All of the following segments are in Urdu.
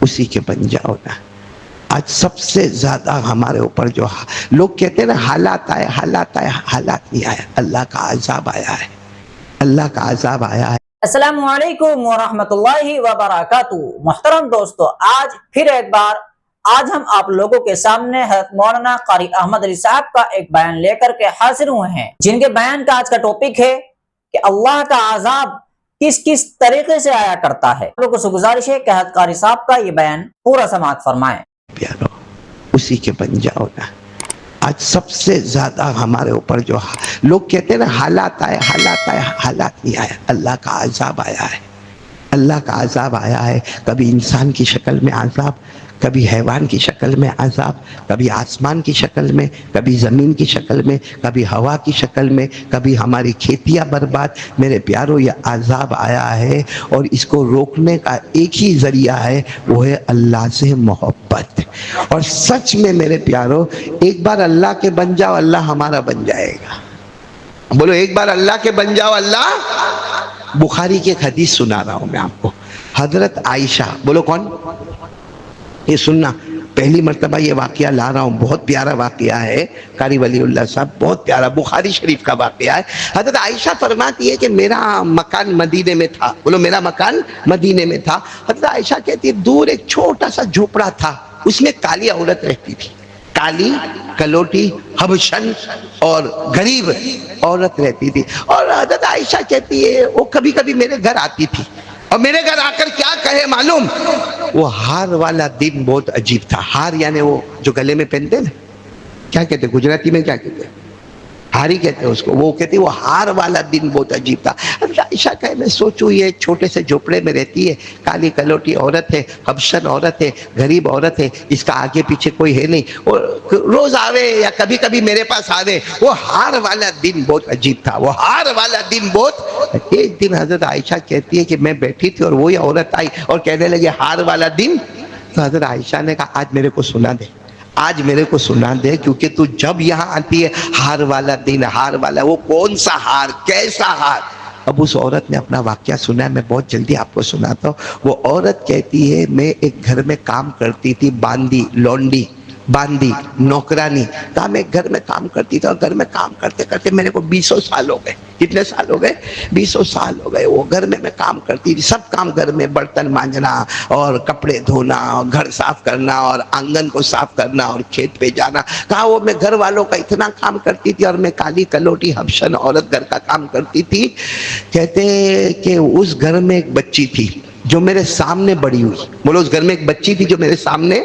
اسی کے بن جاؤ نا۔ آج سب سے زیادہ ہمارے اوپر جو لوگ کہتے ہیں نا حالات آئے، حالات آئے، حالات نہیں آئے، اللہ کا عذاب آیا ہے، اللہ کا عذاب آیا ہے۔ السلام علیکم ورحمۃ اللہ وبرکاتہ۔ محترم دوستو، آج پھر ایک بار ہم آپ لوگوں کے سامنے حضرت مولانا قاری احمد علی صاحب کا ایک بیان لے کر کے حاضر ہوئے ہیں، جن کے بیان کا آج کا ٹاپک ہے کہ اللہ کا عذاب کس کس طریقے سے آیا کرتا ہے۔ لوگوں سے گزارش ہے کہ حضرت قاری صاحب کا یہ بیان پورا سماعت فرمائیں۔ پیارو اسی کے بن جاؤ نا۔ آج سب سے زیادہ ہمارے اوپر جو لوگ کہتے ہیں نا حالات آئے، حالات آئے، حالات نہیں آئے، اللہ کا عذاب آیا ہے، اللہ کا عذاب آیا ہے۔ کبھی انسان کی شکل میں عذاب، کبھی حیوان کی شکل میں عذاب، کبھی آسمان کی شکل میں، کبھی زمین کی شکل میں، کبھی ہوا کی شکل میں، کبھی ہماری کھیتیاں برباد۔ میرے پیارو، یہ عذاب آیا ہے اور اس کو روکنے کا ایک ہی ذریعہ ہے، وہ ہے اللہ سے محبت۔ اور سچ میں میرے پیارو، ایک بار اللہ کے بن جاؤ، اللہ ہمارا بن جائے گا۔ بولو ایک بار اللہ کے بن جاؤ، اللہ۔ بخاری کی ایک حدیث سنا رہا ہوں میں آپ کو۔ حضرت عائشہ، بولو کون؟ یہ سننا، پہلی مرتبہ یہ واقعہ لا رہا ہوں، بہت پیارا واقعہ ہے، قاری ولی اللہ صاحب، بہت پیارا، بخاری شریف کا واقعہ ہے۔ حضرت عائشہ فرماتی ہے کہ میرا مکان مدینے میں تھا، بولو میرا مکان مدینے میں تھا۔ حضرت عائشہ کہتی ہے دور ایک چھوٹا سا جھوپڑا تھا، اس میں کالی عورت رہتی تھی، کالی کلوٹی حبشن اور غریب عورت رہتی تھی۔ اور حضرت عائشہ کہتی ہے وہ کبھی کبھی میرے گھر آتی تھی، اور میرے گھر آ کر کیا کہے معلوم؟ وہ ہار والا دن بہت عجیب تھا۔ ہار یعنی وہ جو گلے میں پہنتے نا، کیا کہتے گجراتی میں، کیا کہتے ہیں؟ ہاری کہتے ہیں اس کو۔ وہ کہتی وہ ہار والا دن بہت عجیب تھا۔ حضرت عائشہ کہے میں سوچوں یہ چھوٹے سے جھوپڑے میں رہتی ہے، کالی کلوٹی عورت ہے، حبشن عورت ہے، غریب عورت ہے، اس کا آگے پیچھے کوئی ہے نہیں، اور روز آوے یا کبھی کبھی میرے پاس آوے۔ وہ ہار والا دن بہت عجیب تھا، وہ ہار والا دن بہت۔ ایک دن حضرت عائشہ کہتی ہے کہ میں بیٹھی تھی اور وہی عورت آئی اور کہنے لگے ہار والا دن۔ تو حضرت عائشہ نے کہا آج میرے کو سنا دے، آج میرے کو سنا دے، کیونکہ تو جب یہاں آتی ہے ہار والا دن، ہار والا، وہ کون سا ہار، کیسا ہار؟ اب اس عورت نے اپنا واقعہ سنا ہے، میں بہت جلدی آپ کو سناتا ہوں۔ وہ عورت کہتی ہے میں ایک گھر میں کام کرتی تھی، باندی، لونڈی، باندی، نوکرانی، کہا میں گھر میں کام کرتی تھی، اور گھر میں کام کرتے کرتے میرے کو 20 سال ہو گئے۔ کتنے سال ہو گئے؟ 20 سال ہو گئے۔ وہ گھر میں کام کرتی تھی، سب کام گھر میں، برتن مانجنا اور کپڑے دھونا اور گھر صاف کرنا اور آنگن کو صاف کرنا اور کھیت پہ جانا۔ کہا وہ میں گھر والوں کا اتنا کام کرتی تھی، اور میں کالی کلوٹی حبشن عورت گھر کا کام کرتی تھی۔ کہتے کہ اس گھر میں ایک بچی تھی جو میرے سامنے بڑی ہوئی۔ بولو اس گھر میں ایک بچی تھی جو میرے سامنے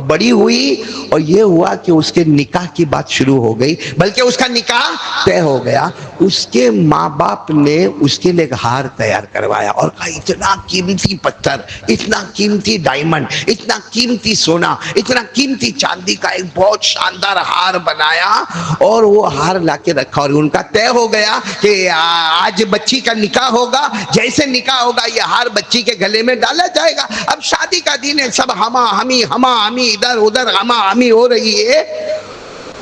بڑی ہوئی، اور یہ ہوا کہ اس کے نکاح کی بات شروع ہو گئی، بلکہ اس کا نکاح طے ہو گیا۔ اس کے ماں باپ نے اس کے لیے ایک ہار تیار کروایا اور کہا اتنا قیمتی پتھر، اتنا قیمتی ڈائمنڈ، اتنا قیمتی سونا، اتنا قیمتی چاندی کا ایک بہت شاندار ہار بنایا، اور وہ ہار لا کے رکھا، اور ان کا طے ہو گیا کہ آج بچی کا نکاح ہوگا، جیسے نکاح ہوگا یہ ہار بچی کے گلے میں ڈالا جائے گا۔ اب شادی کا دن ہے، سب ہما ہمی ادھر ادھر ہما ہمی ہو رہی ہے۔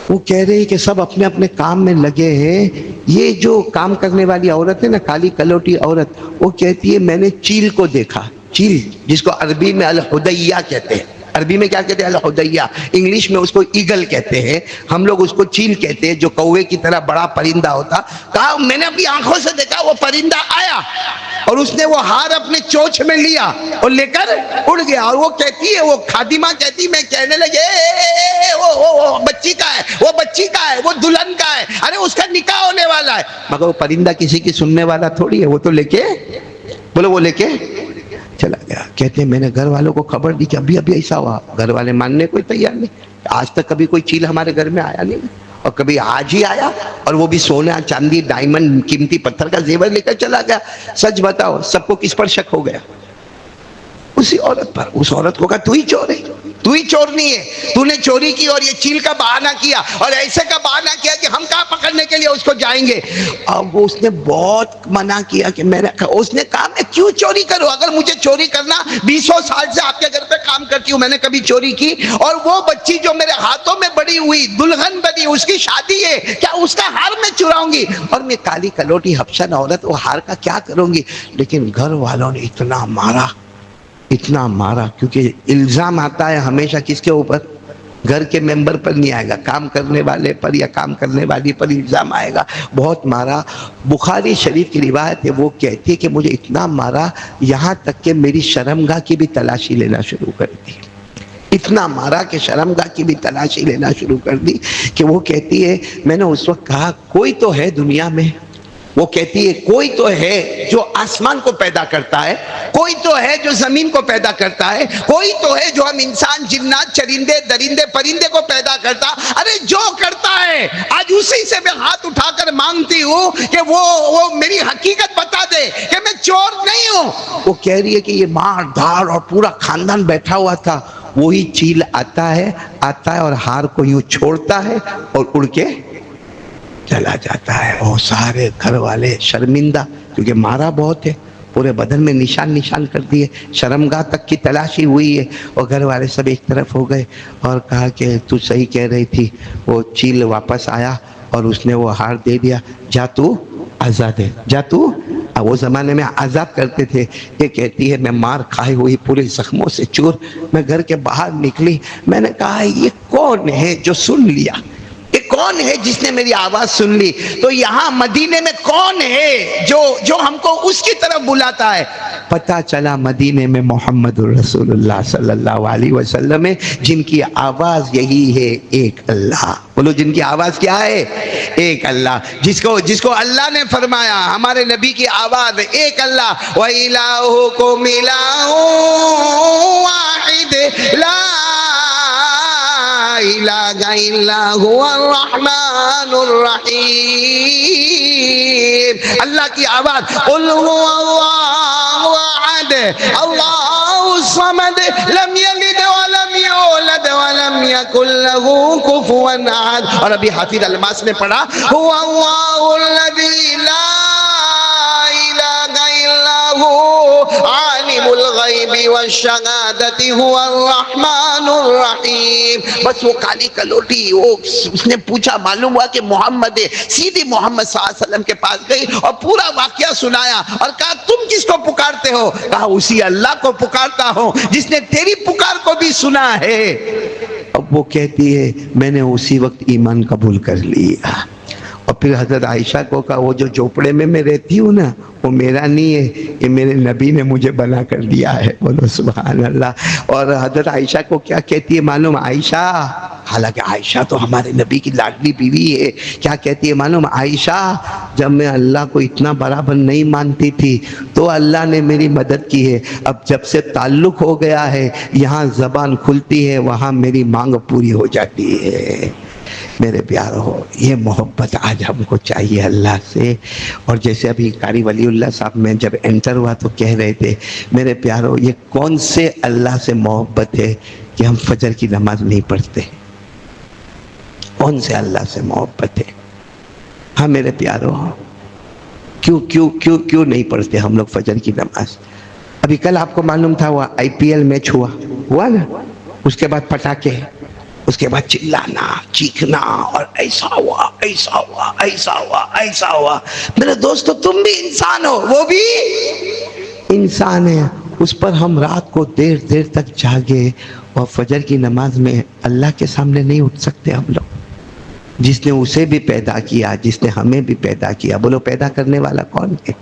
وہ کہہ رہے ہیں کہ سب اپنے اپنے کام میں لگے ہیں۔ یہ جو کام کرنے والی عورت ہے نا، کالی کلوٹی عورت، وہ کہتی ہے میں نے چیل کو دیکھا، چیل جس کو عربی میں الحدیہ کہتے ہیں، عربی میں کیا کہتے ہیں؟ الحدیہ، انگلش میں اس کو ایگل کہتے ہیں، ہم لوگ اس کو چیل کہتے ہیں، جو کوے کی طرح بڑا پرندہ ہوتا۔ کہا میں نے اپنی آنکھوں سے دیکھا، وہ پرندہ آیا اور اس نے وہ ہار اپنے چونچ میں لیا اور لے کر اڑ گیا۔ اور وہ کہتی ہے، وہ خادمہ کہتی، میں کہنے لگے وہ بچی کا ہے، وہ بچی کا ہے، وہ دلہن کا ہے، ارے اس کا نکاح ہونے والا ہے۔ مگر وہ پرندہ کسی کی سننے والا تھوڑی ہے، وہ تو لے کے، بولو وہ لے کے چلا گیا۔ کہتے ہیں میں نے گھر والوں کو خبر دی کہ ابھی ایسا ہوا۔ گھر والے ماننے کوئی تیار نہیں، آج تک کبھی کوئی چیل ہمارے گھر میں آیا نہیں، اور کبھی آج ہی آیا، اور وہ بھی سونا چاندی ڈائمنڈ قیمتی پتھر کا زیور لے کر چلا گیا۔ سچ بتاؤ سب کو کس پر شک ہو گیا؟ اسی عورت پر۔ اس عورت کو کہا تو ہی چور ہے، تو ہی چور نہیں ہے، تو نے چوری کی اور یہ چیل کا بہانہ کیا اور ایسے کا بہانہ کیا کہ ہم کہاں پکڑنے کے لیے اس کو جائیں گے۔ اب اس نے بہت منع کیا کہ اس نے کہا میں کیوں چوری کروں؟ اگر مجھے چوری کرنا، 20 سال سے آپ کے گھر پہ کام کرتی ہوں، میں نے کبھی چوری کی؟ اور وہ بچی جو میرے ہاتھوں میں بڑی ہوئی، دلہن بنی، اس کی شادی ہے، کیا اس کا ہار میں چراؤں گی؟ اور میں کالی کلوٹی حبشن عورت، وہ ہار کا کیا کروں گی؟ لیکن گھر والوں نے اتنا مارا اتنا مارا، کیونکہ الزام آتا ہے ہمیشہ کس کے اوپر؟ گھر کے ممبر پر نہیں آئے گا، کام کرنے والے پر یا کام کرنے والی پر الزام آئے گا. بہت مارا. بخاری شریف کی روایت ہے، وہ کہتی ہے کہ مجھے اتنا مارا یہاں تک کہ میری شرمگاہ کی بھی تلاشی لینا شروع کر دی. اتنا مارا کہ شرمگاہ کی بھی تلاشی لینا شروع کر دی. کہ وہ کہتی ہے میں نے اس وقت کہا کوئی تو ہے دنیا میں، وہ کہتی ہے کوئی تو ہے جو آسمان کو پیدا کرتا ہے، کوئی تو ہے جو زمین کو پیدا کرتا ہے، کوئی تو ہے جو ہم انسان، جنات، چرندے، درندے، پرندے کو پیدا کرتا. ارے جو کرتا ہے آج اسی سے میں ہاتھ اٹھا کر مانگتی ہوں کہ وہ میری حقیقت بتا دے کہ میں چور نہیں ہوں. وہ کہہ رہی ہے کہ یہ مار دھاڑ اور پورا خاندان بیٹھا ہوا تھا. وہی چیل آتا ہے اور ہار کو یوں چھوڑتا ہے اور اڑ کے چلا جاتا ہے. اور سارے گھر والے شرمندہ، کیونکہ مارا بہت ہے، پورے بدن میں نشان کر دیے، شرمگاہ تک کی تلاشی ہوئی ہے. اور گھر والے سب ایک طرف ہو گئے اور کہا کہ تو صحیح کہہ رہی تھی. وہ چیل واپس آیا اور اس نے وہ ہار دے دیا. جا تو آزاد ہے، جا تو. وہ زمانے میں آزاد کرتے تھے. یہ کہتی ہے میں مار کھائی ہوئی پورے زخموں سے چور، میں گھر کے باہر نکلی. میں نے کہا یہ کون ہے جو سن لیا؟ یہ کون ہے جس نے میری آواز سن لی؟ تو یہاں مدینے میں کون ہے جو ہم کو اس کی طرف بلاتا ہے؟ پتا چلا مدینے میں محمد الرسول اللہ صلی اللہ علیہ وسلم ہے، جن کی آواز یہی ہے ایک اللہ. بولو جن کی آواز کیا ہے؟ ایک اللہ. جس کو اللہ نے فرمایا ہمارے نبی کی آواز ایک اللہ. وَإِلَٰهُكُمْ إِلَٰهٌ وَاحِدٌ لَا إِلَٰهَ إِلَّا هُوَ الرَّحْمَٰنُ الرَّحِيمُ. اللہ کی آواز قُلْ هُوَ اللَّهُ أَحَدٌ اللَّهُ الصَّمَدُ لَمْ يَلِدْ وَلَمْ يُولَدْ وَلَمْ يَكُنْ لَهُ كُفُوًا أَحَدٌ. اور ابھی حافظ الماس نے پڑھا هُوَ اللَّهُ الَّذِي لَا إِلَٰهَ إِلَّا هُوَ عَالِمُ الْغَيْبِ وَالشَّهَادَةِ هُوَ الرَّحْمَٰنُ الرَّحِيمُ. بس وہ کالی کلوٹی اس نے پوچھا، معلوم ہوا کہ محمد ہے. سیدھی محمد صلی اللہ علیہ وسلم کے پاس گئی اور پورا واقعہ سنایا اور کہا تم کس کو پکارتے ہو؟ کہا اسی اللہ کو پکارتا ہوں جس نے تیری پکار کو بھی سنا ہے. اب وہ کہتی ہے میں نے اسی وقت ایمان قبول کر لیا. اور پھر حضرت عائشہ کو کہا وہ جو جھوپڑے میں رہتی ہوں نا وہ میرا نہیں ہے، یہ میرے نبی نے مجھے بنا کر دیا ہے. بولو سبحان اللہ. اور حضرت عائشہ کو کیا کہتی ہے معلوم؟ عائشہ، حالانکہ عائشہ تو ہمارے نبی کی لاڈلی بیوی ہے، کیا کہتی ہے معلوم؟ عائشہ جب میں اللہ کو اتنا برابر نہیں مانتی تھی تو اللہ نے میری مدد کی ہے. اب جب سے تعلق ہو گیا ہے یہاں زبان کھلتی ہے وہاں میری مانگ پوری ہو جاتی ہے. میرے پیارو یہ محبت آج ہم کو چاہیے اللہ سے. اور جیسے ابھی قاری ولی اللہ صاحب میں جب انٹر ہوا تو کہہ رہے تھے میرے پیارو یہ کون سے اللہ سے محبت ہے کہ ہم فجر کی نماز نہیں پڑھتے؟ کون سے اللہ سے محبت ہے؟ ہاں میرے پیارو کیوں نہیں پڑھتے ہم لوگ فجر کی نماز؟ ابھی کل آپ کو معلوم تھا وہ IPL میچ ہوا نا، اس کے بعد پٹاخے، اس کے بعد چلانا چیخنا اور ایسا ہوا ایسا ہوا ایسا ہوا ایسا ہوا. میرے دوستو تم بھی انسان ہو، وہ بھی انسان ہے. اس پر ہم رات کو دیر تک جاگے اور فجر کی نماز میں اللہ کے سامنے نہیں اٹھ سکتے ہم لوگ. جس نے اسے بھی پیدا کیا، جس نے ہمیں بھی پیدا کیا. بولو پیدا کرنے والا کون ہے؟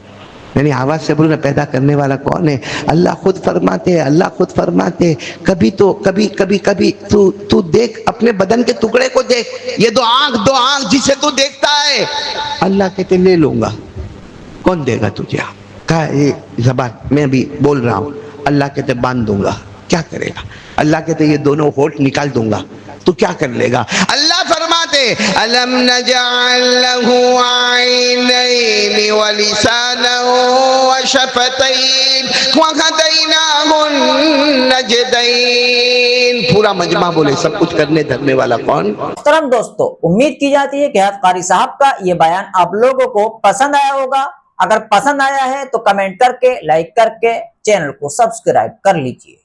یعنی آواز سے بولو نا، پیدا کرنے والا کون ہے؟ اللہ خود فرماتے ہیں، اللہ خود فرماتے ہیں کبھی تو دیکھ اپنے بدن کے ٹکڑے کو دیکھ، یہ دو آنکھ جسے تو دیکھتا ہے. اللہ کہتے لے لوں گا. کون دے گا تجھے؟ کہا یہ زبان میں بھی بول رہا ہوں. اللہ کہتے باندھ دوں گا. کیا کرے گا؟ اللہ کہتے یہ دونوں ہونٹ نکال دوں گا. تو کیا کر لے گا؟ اللہ فرماتے الم نجعل له عینین ولسانا وشفتین وہدیناہ النجدین. پورا مجمع بولے سب کچھ کرنے دھرنے والا کون؟ محترم دوستو، امید کی جاتی ہے کہ حضرت قاری صاحب کا یہ بیان آپ لوگوں کو پسند آیا ہوگا. اگر پسند آیا ہے تو کمنٹ کر کے، لائک کر کے چینل کو سبسکرائب کر لیجئے.